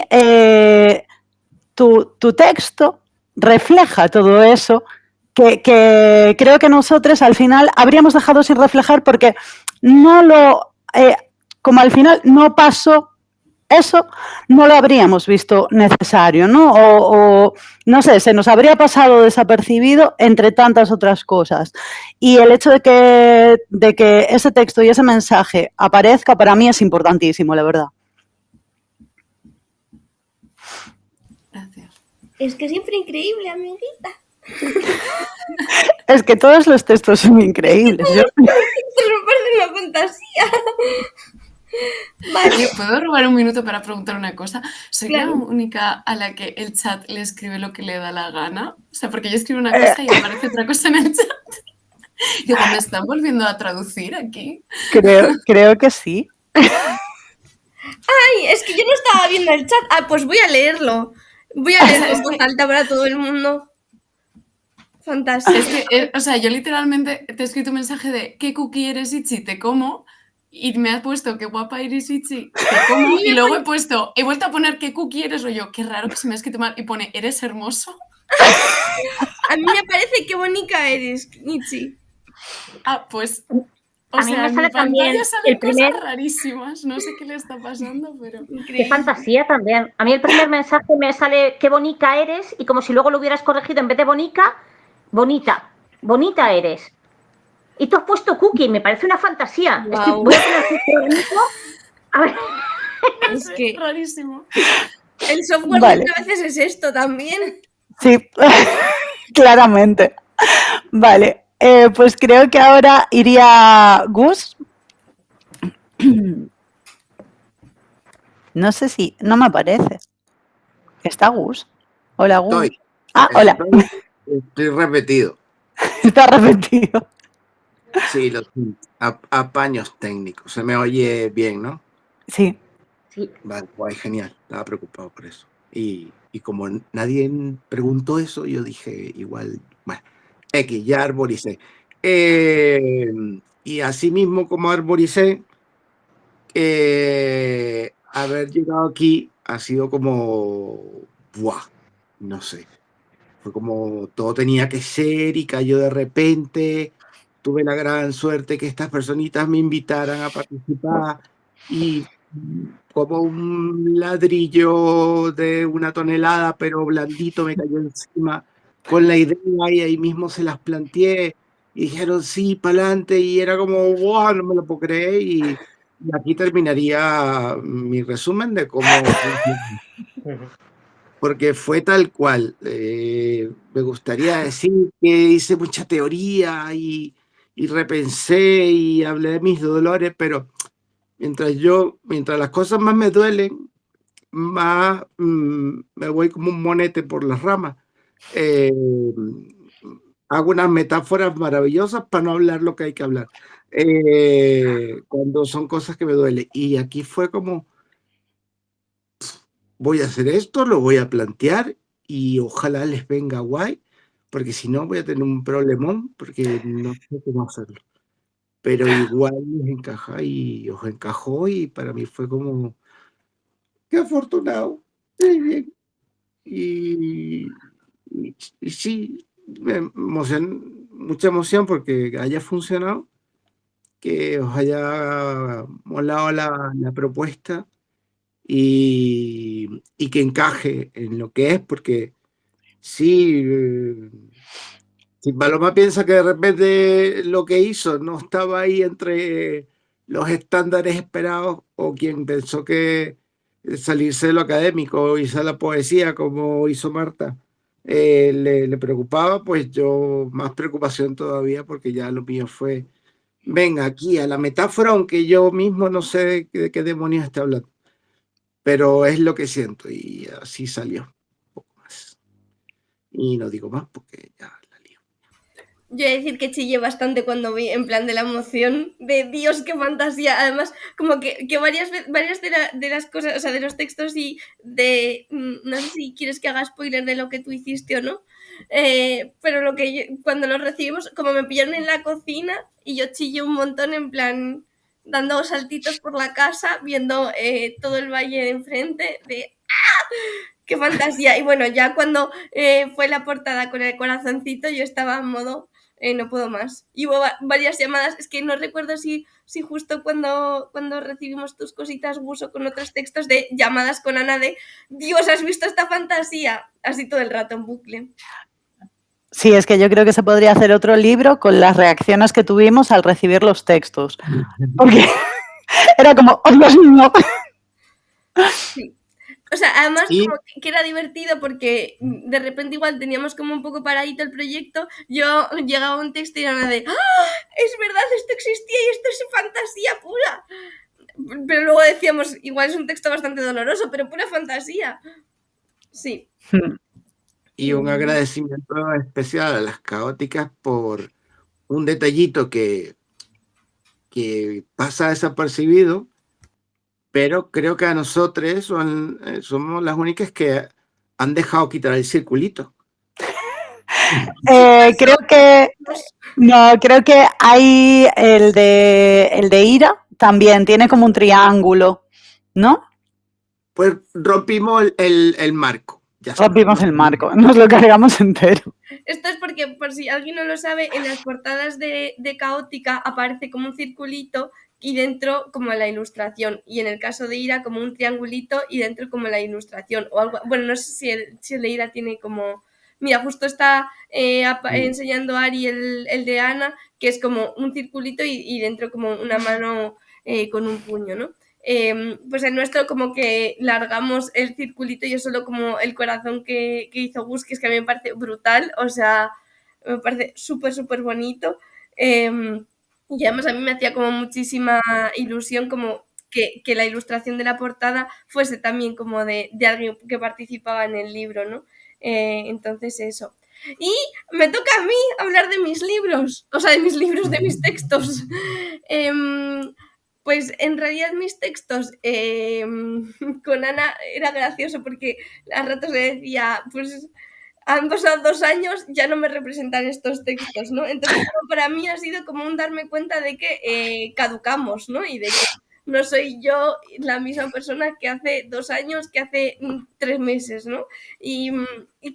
tu texto refleja todo eso que creo que nosotros al final habríamos dejado sin reflejar porque no como al final no pasó eso, no lo habríamos visto necesario, ¿no? O no sé, se nos habría pasado desapercibido entre tantas otras cosas. Y el hecho de que ese texto y ese mensaje aparezca para mí es importantísimo, la verdad. Gracias. Es que siempre increíble, amiguita. Es que todos los textos son increíbles. Esto me parece una fantasía. Vale. ¿Puedo robar un minuto para preguntar una cosa? ¿Soy Claro. la única a la que el chat le escribe lo que le da la gana? O sea, porque yo escribo una cosa y aparece otra cosa en el chat. Digo, ¿me están volviendo a traducir aquí? Creo que sí. Ay, es que yo no estaba viendo el chat. Ah, pues voy a leerlo. Voy a leerlo en voz alta para todo el mundo. Fantástico. Es que, o sea, yo literalmente te he escrito un mensaje de ¿qué cookie eres, Itzi? Te como. Y me has puesto qué guapa eres, Itzi, te como, y luego he vuelto a poner qué cookie eres, o yo, qué raro que se me ha escrito mal, y pone, eres hermoso. A mí me parece qué bonita eres, Itzi. Ah, pues... O A mí sea, me en sale mi pantalla también salen el primer- cosas rarísimas. No sé qué le está pasando, pero... Qué fantasía también. A mí el primer mensaje me sale qué bonita eres y como si luego lo hubieras corregido en vez de bonica, bonita. Bonita eres. Y tú has puesto cookie, me parece una fantasía. Guau. Voy a poner cookie ahora mismo. A ver. No Es sé, que rarísimo. el software Vale. muchas veces es esto también. Sí, claramente. Vale, pues creo que ahora iría Gus. No sé si... No me aparece. ¿Está Gus? Hola, Gus. Estoy. Ah, hola. Estoy repetido. Está repetido. Sí, los apaños técnicos. Se me oye bien, ¿no? Sí. Sí. Vale, guay, genial. Estaba preocupado por eso. Y como nadie preguntó eso, yo dije, igual, bueno, X, ya arboricé. Y así mismo como arboricé, haber llegado aquí ha sido como, ¡buah! No sé. Fue como todo tenía que ser y cayó de repente. Tuve la gran suerte que estas personitas me invitaran a participar y como un ladrillo de 1 tonelada, pero blandito, me cayó encima con la idea y ahí mismo se las planteé y dijeron sí, para adelante y era como, wow, no me lo puedo creer y aquí terminaría mi resumen de cómo funciona. Porque fue tal cual. Me gustaría decir que hice mucha teoría y repensé y hablé de mis dolores, pero mientras las cosas más me duelen, más me voy como un monete por las ramas. Hago unas metáforas maravillosas para no hablar lo que hay que hablar. Cuando son cosas que me duelen. Y aquí fue como, voy a hacer esto, lo voy a plantear y ojalá les venga guay, porque si no voy a tener un problemón, porque no sé cómo hacerlo. Pero igual les encaja y os encajó y para mí fue como, qué afortunado, qué bien. Y sí, mucha emoción porque haya funcionado, que os haya molado la propuesta y que encaje en lo que es, porque sí, si Paloma piensa que de repente lo que hizo no estaba ahí entre los estándares esperados, o quien pensó que salirse de lo académico, hizo la poesía como hizo Marta, le preocupaba, pues yo más preocupación todavía, porque ya lo mío fue, venga aquí a la metáfora, aunque yo mismo no sé de qué demonios está hablando. Pero es lo que siento y así salió. Un poco más. Y no digo más porque ya la lío. Yo he de decir que chillé bastante cuando vi, en plan, de la emoción de Dios, qué fantasía. Además, como que varias de las cosas, o sea, de los textos y de... No sé si quieres que haga spoiler de lo que tú hiciste o no, pero cuando los recibimos, como me pillaron en la cocina y yo chillé un montón, en plan, dando saltitos por la casa, viendo todo el valle de enfrente, de ¡ah! ¡Qué fantasía! Y bueno, ya cuando fue la portada con el corazoncito, yo estaba en modo... no puedo más. Y hubo varias llamadas, es que no recuerdo si justo cuando recibimos tus cositas, Gus, o con otros textos, de llamadas con Ana de Dios, ¿has visto esta fantasía? Así todo el rato en bucle. Sí, es que yo creo que se podría hacer otro libro con las reacciones que tuvimos al recibir los textos. Porque era como, ¡oh, Dios mío! Sí. O sea, además Sí. como que era divertido porque de repente igual teníamos como un poco paradito el proyecto, yo llegaba un texto y era una de ¡ah! Es verdad, esto existía y esto es fantasía pura. Pero luego decíamos, igual es un texto bastante doloroso, pero pura fantasía. Sí. Y un agradecimiento especial a las caóticas por un detallito que pasa desapercibido, pero creo que a nosotros somos las únicas que han dejado quitar el circulito. Creo que hay el de Ira, también tiene como un triángulo, ¿no? Pues rompimos el marco. Ya está. Rompimos el marco, nos lo cargamos entero. Esto es porque, por si alguien no lo sabe, en las portadas de Caótica aparece como un circulito y dentro como la ilustración. Y en el caso de Ira como un triangulito y dentro como la ilustración. O algo, bueno, no sé si el de Ira tiene como... Mira, justo está enseñando Ari el de Ana, que es como un circulito y dentro como una mano con un puño, ¿no? Pues el nuestro como que largamos el circulito y es solo como el corazón que hizo Gus, que es que a mí me parece brutal, o sea, me parece súper, súper bonito. Y además a mí me hacía como muchísima ilusión como que la ilustración de la portada fuese también como de alguien que participaba en el libro, ¿no? Entonces eso. Y me toca a mí hablar de mis libros, o sea, de mis libros, de mis textos. Pues en realidad mis textos con Ana era gracioso porque a ratos le decía, pues han pasado 2 años, ya no me representan estos textos, ¿no? Entonces para mí ha sido como un darme cuenta de que caducamos, ¿no? Y de que no soy yo la misma persona que hace 2 años, que hace 3 meses, ¿no? Y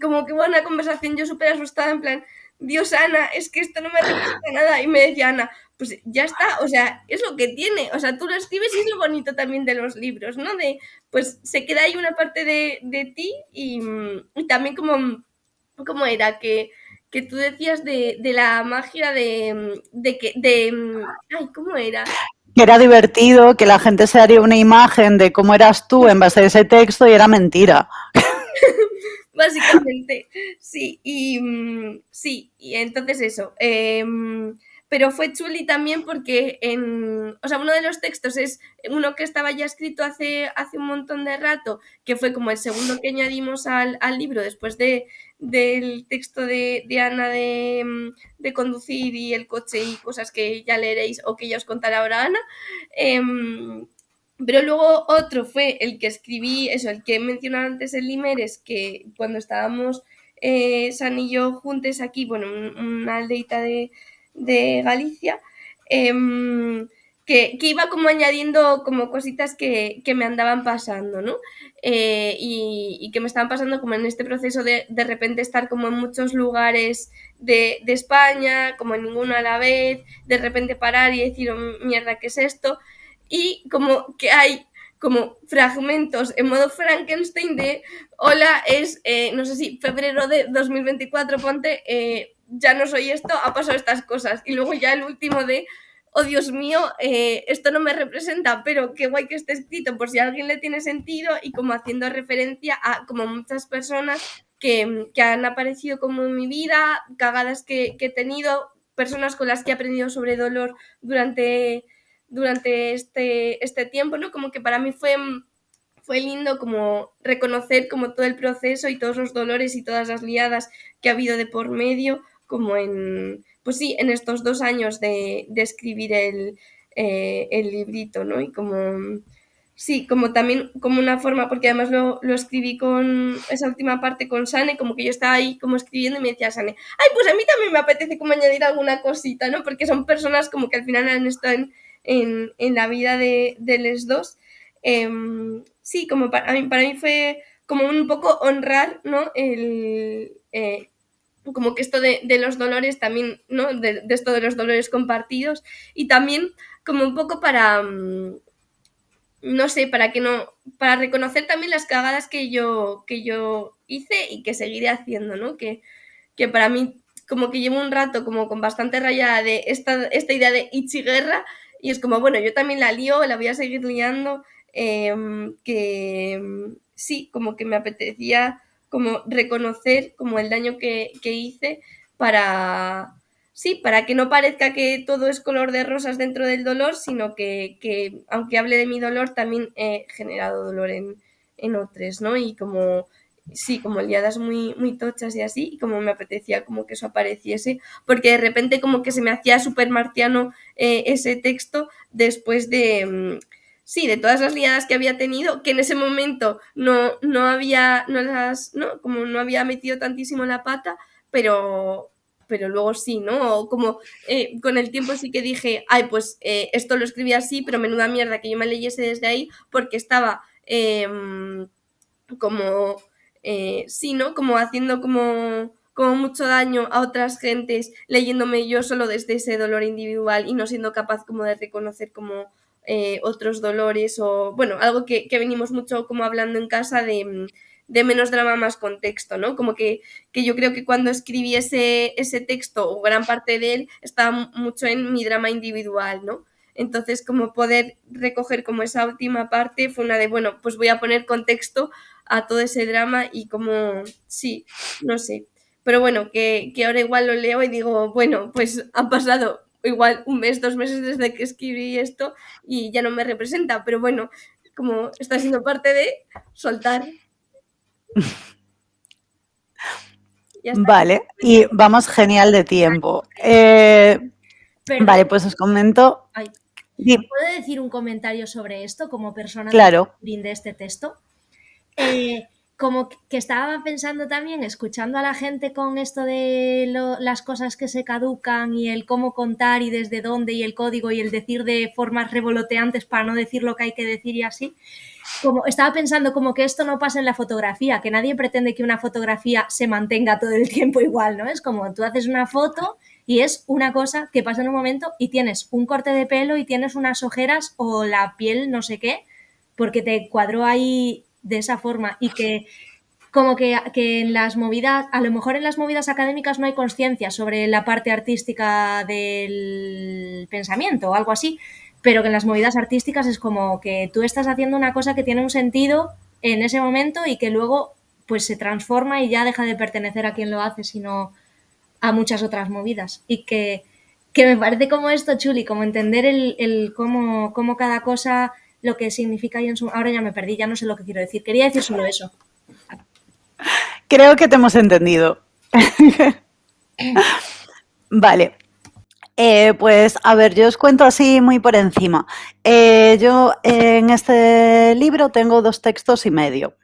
como que hubo una conversación yo súper asustada en plan, Dios, Ana, es que esto no me representa nada. Y me decía Ana, pues ya está, o sea, es lo que tiene, o sea, tú lo escribes y es lo bonito también de los libros, ¿no? De, pues se queda ahí una parte de ti y también como era que tú decías de la magia de ay, ¿cómo era? Que era divertido, que la gente se haría una imagen de cómo eras tú en base a ese texto y era mentira. Básicamente, sí, sí, y entonces eso. Pero fue chuli también porque o sea, uno de los textos es uno que estaba ya escrito hace un montón de rato, que fue como el segundo que añadimos al libro después del texto de Ana de conducir y el coche y cosas que ya leeréis o que ya os contará ahora Ana. Pero luego otro fue el que escribí, eso, el que he mencionado antes, el Limeres, que cuando estábamos San y yo juntos aquí, bueno, una aldeita de Galicia, que iba como añadiendo como cositas que me andaban pasando, ¿no? Y que me estaban pasando como en este proceso de repente estar como en muchos lugares de España, como en ninguno a la vez, de repente parar y decir, oh, mierda, ¿qué es esto? Y como que hay como fragmentos en modo Frankenstein de hola, es, no sé si febrero de 2024, ponte, ya no soy esto, ha pasado estas cosas. Y luego ya el último de, oh Dios mío, esto no me representa, pero qué guay que esté escrito por si a alguien le tiene sentido y como haciendo referencia a como muchas personas que han aparecido como en mi vida, cagadas que he tenido, personas con las que he aprendido sobre dolor durante este tiempo, ¿no? Como que para mí fue lindo como reconocer como todo el proceso y todos los dolores y todas las liadas que ha habido de por medio, como pues sí, en estos 2 años de escribir el librito, ¿no? Y como, sí, como también como una forma, porque además lo escribí con esa última parte con Sane, como que yo estaba ahí como escribiendo y me decía Sane, ay, pues a mí también me apetece como añadir alguna cosita, ¿no? Porque son personas como que al final han estado en la vida de los dos. Sí, como para mí fue como un poco honrar, ¿no? Como que esto de los dolores también, ¿no? De esto de los dolores compartidos y también como un poco para, no sé, para reconocer también las cagadas que yo hice y que seguiré haciendo, ¿no? Que para mí como que llevo un rato como con bastante rayada de esta idea de Ichiguerra y es como, bueno, yo también la lío, la voy a seguir liando, que sí, como que me apetecía como reconocer como el daño que hice para, sí, para que no parezca que todo es color de rosas dentro del dolor, sino que aunque hable de mi dolor, también he generado dolor en otros, ¿no? Y como sí, como liadas muy, muy tochas y así, y como me apetecía como que eso apareciese, porque de repente como que se me hacía súper marciano ese texto después de, sí, de todas las liadas que había tenido, que en ese momento no había, como no había metido tantísimo la pata, pero pero luego sí, ¿no? O como con el tiempo sí que dije, ay, pues esto lo escribí así, pero menuda mierda que yo me leyese desde ahí porque estaba como, sí, ¿no? Como haciendo como mucho daño a otras gentes leyéndome yo solo desde ese dolor individual y no siendo capaz como de reconocer como otros dolores o, bueno, algo que venimos mucho como hablando en casa de menos drama, más contexto, ¿no? Como que yo creo que cuando escribí ese texto, o gran parte de él, estaba mucho en mi drama individual, ¿no? Entonces, como poder recoger como esa última parte fue una de, bueno, pues voy a poner contexto a todo ese drama y como, sí, no sé. Pero bueno, que ahora igual lo leo y digo, bueno, pues han pasado igual 1 mes, 2 meses desde que escribí esto y ya no me representa, pero bueno, como está siendo parte de soltar. Ya está. Vale, y vamos genial de tiempo. Perdón. Vale, pues os comento. Ay, Sí, ¿puedo decir un comentario sobre esto como persona claro. de este texto? Como que estaba pensando también, escuchando a la gente con esto de las cosas que se caducan y el cómo contar y desde dónde y el código y el decir de formas revoloteantes para no decir lo que hay que decir y así. Como estaba pensando como que esto no pasa en la fotografía, que nadie pretende que una fotografía se mantenga todo el tiempo igual, ¿no? Es como tú haces una foto y es una cosa que pasa en un momento y tienes un corte de pelo y tienes unas ojeras o la piel no sé qué, porque te cuadró ahí de esa forma y que como que en las movidas, a lo mejor en las movidas académicas no hay conciencia sobre la parte artística del pensamiento o algo así, pero que en las movidas artísticas es como que tú estás haciendo una cosa que tiene un sentido en ese momento y que luego pues se transforma y ya deja de pertenecer a quien lo hace, sino a muchas otras movidas. Y que me parece como esto chuli, como entender el cómo cada cosa, lo que significa y en su... Ahora ya me perdí, ya no sé lo que quiero decir. Quería decir solo eso. Creo que te hemos entendido. Vale. Pues a ver, yo os cuento así muy por encima. Yo en este libro tengo 2 textos y medio.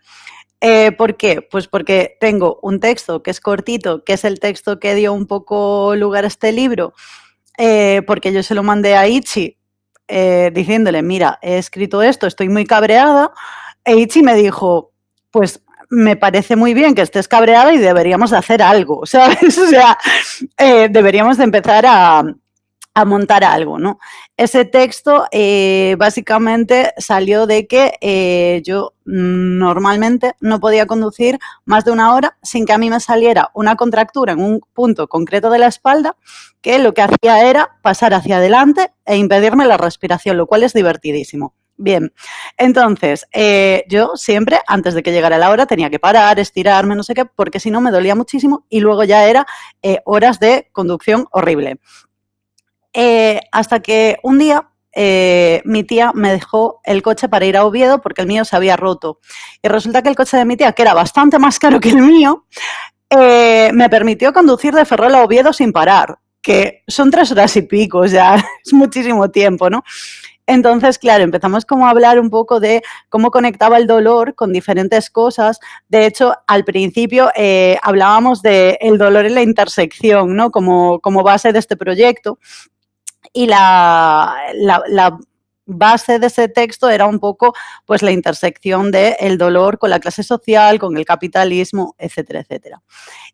¿Por qué? Pues porque tengo un texto que es cortito, que es el texto que dio un poco lugar a este libro, porque yo se lo mandé a Ichi diciéndole, mira, he escrito esto, estoy muy cabreada, e Ichi me dijo, pues me parece muy bien que estés cabreada y deberíamos de hacer algo, ¿sabes? O sea, deberíamos de empezar a montar algo, ¿no? Ese texto básicamente salió de que yo normalmente no podía conducir más de 1 hora sin que a mí me saliera una contractura en un punto concreto de la espalda que lo que hacía era pasar hacia adelante e impedirme la respiración, lo cual es divertidísimo. Bien, entonces yo siempre antes de que llegara la hora tenía que parar, estirarme, no sé qué, porque si no me dolía muchísimo y luego ya era horas de conducción horrible. Hasta que un día mi tía me dejó el coche para ir a Oviedo porque el mío se había roto. Y resulta que el coche de mi tía, que era bastante más caro que el mío, me permitió conducir de Ferrol a Oviedo sin parar, que son 3 horas y pico, o sea, es muchísimo tiempo, ¿no? Entonces, claro, empezamos como a hablar un poco de cómo conectaba el dolor con diferentes cosas. De hecho, al principio hablábamos del dolor en la intersección, ¿no? Como base de este proyecto. Y la base de ese texto era un poco pues la intersección del dolor con la clase social, con el capitalismo, etcétera, etcétera.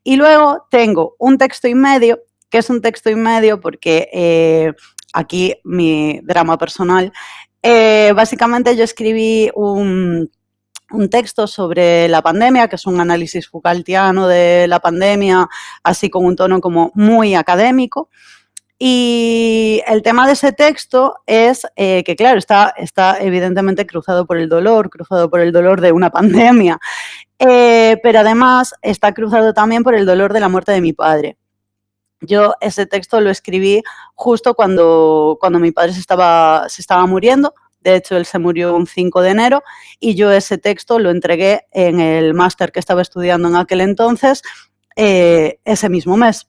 Y luego tengo un texto y medio, que es un texto y medio porque aquí mi drama personal, básicamente yo escribí un texto sobre la pandemia, que es un análisis Foucaultiano de la pandemia, así con un tono como muy académico. Y el tema de ese texto es que, claro, está evidentemente cruzado por el dolor de una pandemia, pero además está cruzado también por el dolor de la muerte de mi padre. Yo ese texto lo escribí justo cuando mi padre se estaba muriendo. De hecho, él se murió un 5 de enero y yo ese texto lo entregué en el máster que estaba estudiando en aquel entonces, ese mismo mes.